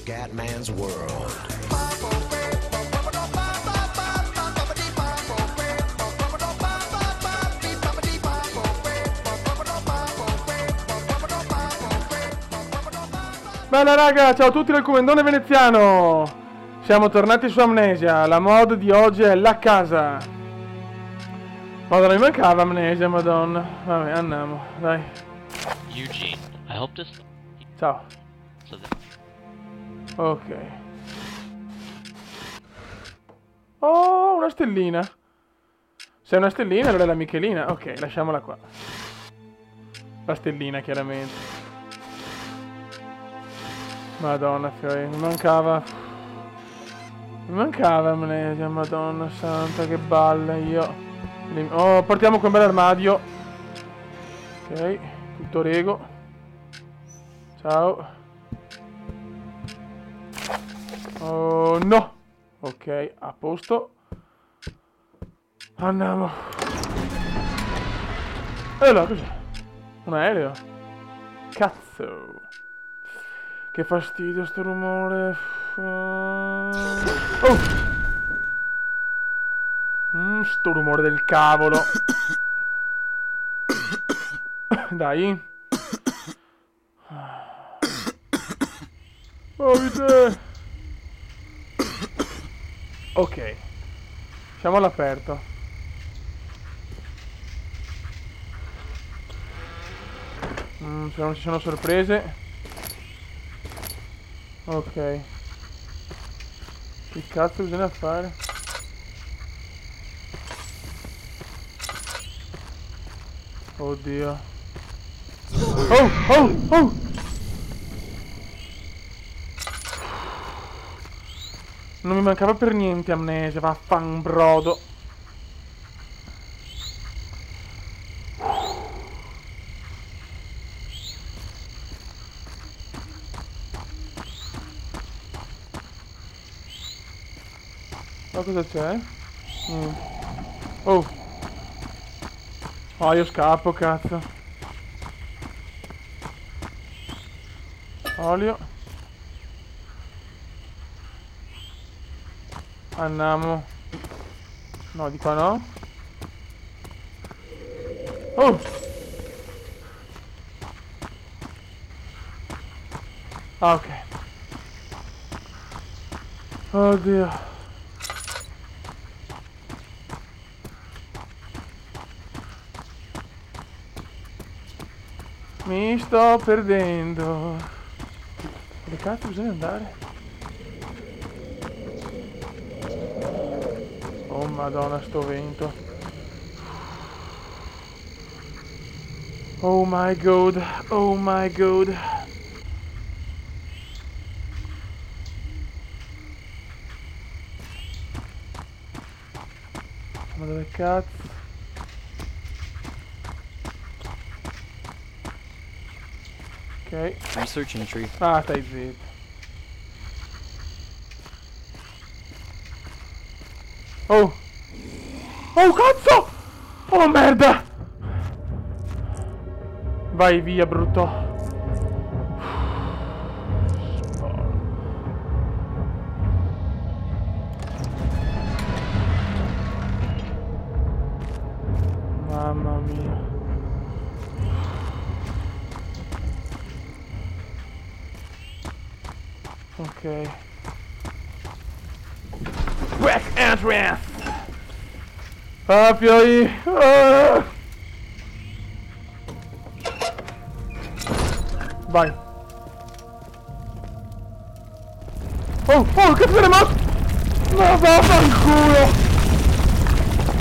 Scatman's World. Bella raga, ciao a tutti dal Comendone Veneziano. Siamo tornati su Amnesia. La mod di oggi è la casa. Madonna, mi mancava Amnesia, madonna. Vabbè, andiamo, dai. Eugene, I hope this. Ciao. So that. Ok. Oh, una stellina. Se è una stellina, allora è la Michelina. Ok, lasciamola qua. La stellina, chiaramente. Madonna, fiori, mi mancava. Mi mancava Amnesia, madonna santa, che balle io. Oh, partiamo con un bel armadio. Ok, tutto rego. Ciao. Oh no. Ok, a posto. Andiamo. E allora, cos'è? Un aereo? Cazzo. Che fastidio sto rumore. Oh. Sto rumore del cavolo. Dai. Ovide. Ok. Siamo all'aperto. Se non ci sono sorprese. Ok. Che cazzo bisogna fare? Oddio. Oh, oh, oh! Non mi mancava per niente Amnesia, vaffanbrodo. Ma cosa c'è? Oh. Oh, io scappo, cazzo. Olio. Andiamo. No, di qua no. Oh! Ah, ok. Oddio. Mi sto perdendo. Dove cazzo bisogna andare? Oh madonna, sto vento. Oh my god. Oh my god. Ma dove cazzo? Ok. Research entry. Ah, stai zitto. Oh! Oh, cazzo! Oh, merda! Vai via, brutto. Mamma mia. Ok. Quick entrance! Ah, fiori! Ah! Vai! Oh, oh, che se ne ma... Ma vaffanculo!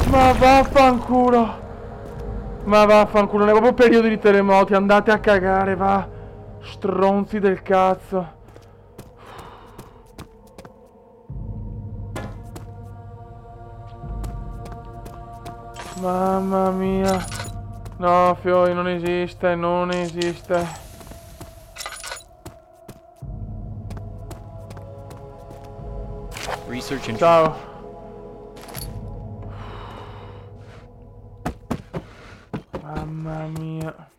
Ma vaffanculo! Ma vaffanculo, non è proprio periodo di terremoti, andate a cagare, va! Stronzi del cazzo! Mamma mia! No, fiori, non esiste, non esiste. Research entry. Ciao. Mamma mia.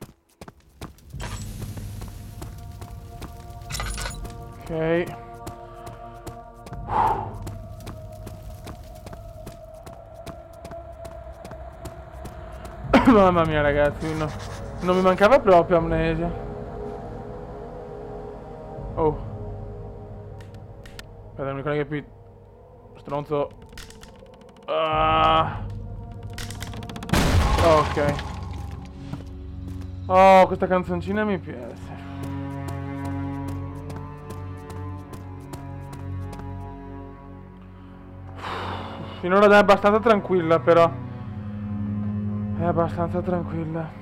Ok. Mamma mia ragazzi, no. Non mi mancava proprio amnesia. Oh. Aspetta, non mi ricordo che più... Stronzo. Ah. Ok. Oh, questa canzoncina mi piace. Finora è abbastanza tranquilla però. È abbastanza tranquilla.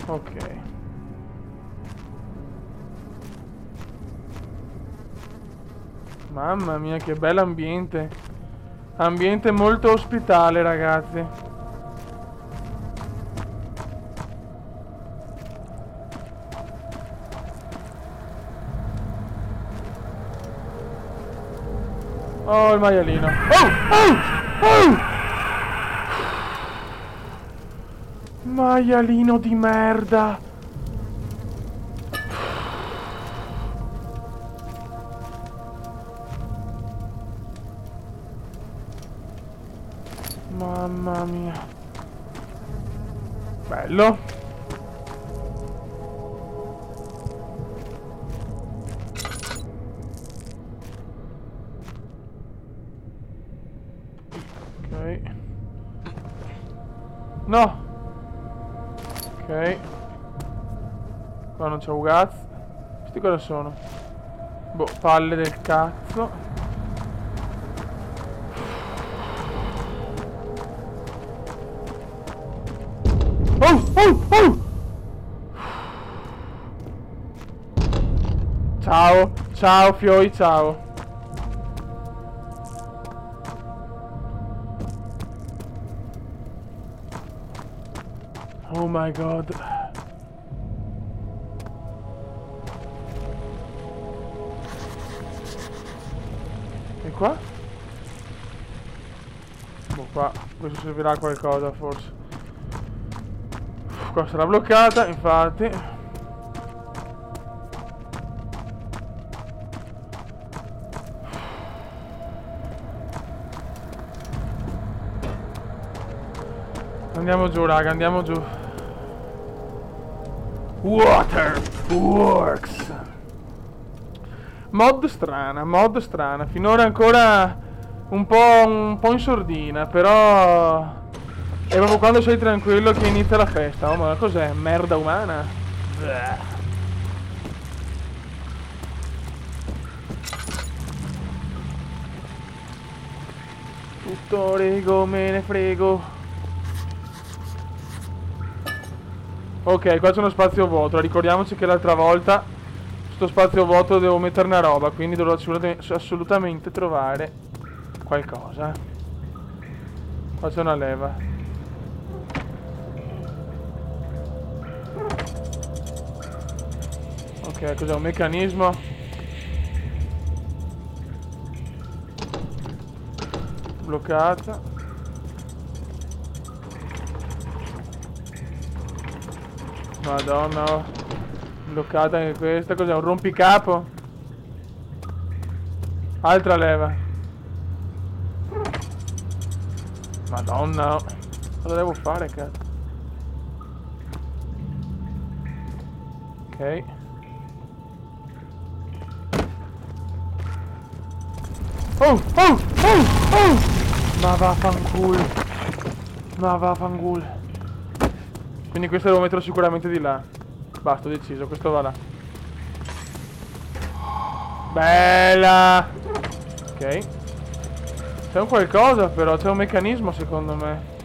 Ok. Mamma mia, che bell'ambiente. Ambiente molto ospitale, ragazzi. Oh, il maialino. Maialino di merda. Mamma mia. Bello. Ok. No. Ok. Qua non c'è un cazzo. Questi cosa sono? Boh, palle del cazzo. Ciao, ciao Fioi, ciao. Oh my god. E qua? Boh, qua questo servirà a qualcosa forse. Qua sarà bloccata, infatti. Andiamo giù, raga, andiamo giù. Waterworks. Mod strana. Finora ancora un po' in sordina, però è proprio quando sei tranquillo che inizia la festa. Oh, ma cos'è? Merda umana? Tutto rego, me ne frego. Ok, qua c'è uno spazio vuoto. Ricordiamoci che l'altra volta sto spazio vuoto devo mettere una roba, quindi dovrò assolutamente trovare qualcosa. Qua c'è una leva. Ok, cos'è? Un meccanismo? Bloccata. Madonna, oh. Bloccata anche questa. Cos'è? Un rompicapo? Altra leva. Madonna, oh. Cosa devo fare, cazzo? Ok. Oh! Ma vaffanculo. Quindi questo devo metterlo sicuramente di là. Basta, ho deciso, questo va là. Bella! Ok. C'è un qualcosa però, c'è un meccanismo secondo me.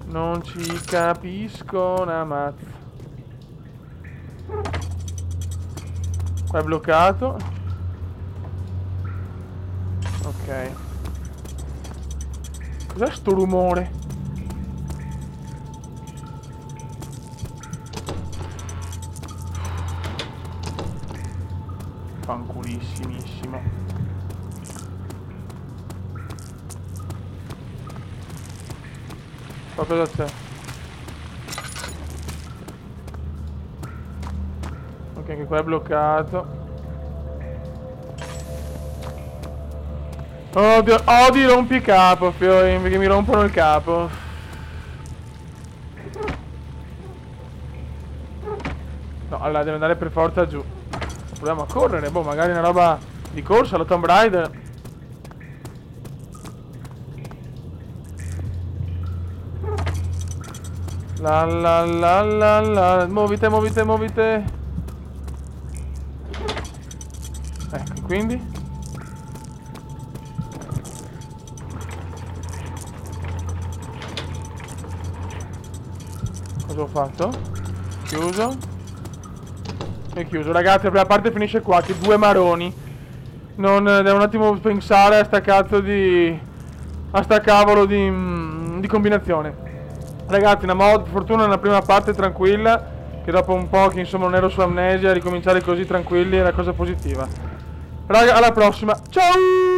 Non ci capisco una mazza. Qua è bloccato. Ok. Cos'è sto rumore? Fanculissimissimo. Proprio da te. Ok, anche qua è bloccato. Odio, odio rompicapo, fiori, perché mi rompono il capo. No, allora deve andare per forza giù. Proviamo a correre, boh, magari una roba di corsa, la Tomb Raider. La la la la la, muovite, muovite, muovite. Ecco, quindi cosa ho fatto? Chiuso. E chiuso. Ragazzi, la prima parte finisce qua, che due maroni. Non devo un attimo pensare a sta cazzo di... a sta cavolo di combinazione. Ragazzi, una mod, fortuna nella prima parte tranquilla, che dopo un po' che insomma non ero su amnesia, ricominciare così tranquilli è una cosa positiva. Raga, alla prossima. Ciao!